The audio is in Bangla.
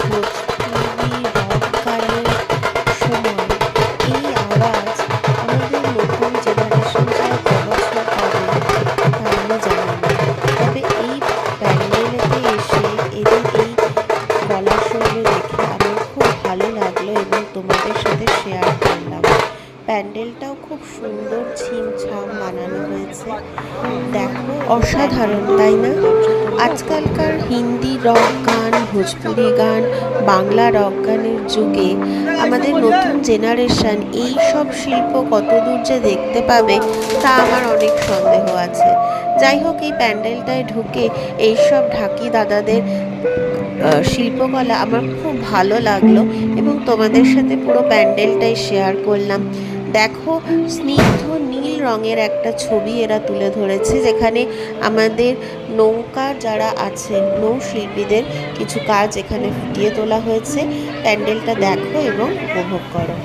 ভোজপুরি রক গানের সময় এই আওয়াজ আমাদের নতুন জেনারেশন যারা কবছর পাবে তা আমি জানি না। তবে এই প্যান্ডেলেতে এসে এদের এই গলা শৈলী দেখে আমার খুব ভালো লাগলো এবং তোমাদের সাথে শেয়ার করলাম। প্যান্ডেলটাও খুব সুন্দর ছিমছাম বানানো হয়েছে, দেখো অসাধারণ তাই না? আজকালকার হিন্দি রক গান, ভোজপুরি গান, বাংলা রক গানের যুগে আমাদের নতুন জেনারেশন এই সব শিল্প কতদূর যে দেখতে পাবে তা আমার অনেক সন্দেহ আছে। যাই হোক, এই প্যান্ডেলটায় ঢুকে এইসব ঢাকি দাদাদের শিল্পকলা আমার খুব ভালো লাগলো এবং তোমাদের সাথে পুরো প্যান্ডেলটাই শেয়ার করলাম। দেখো, স্নিগ্ধ নীল রঙের একটা ছবি এরা তুলে ধরেছে, যেখানে আমাদের নৌকা যারা আছেন নৌশিল্পীদের কিছু কাজ এখানে ফুটিয়ে তোলা হয়েছে। প্যান্ডেলটা দেখো এবং উপভোগ করো।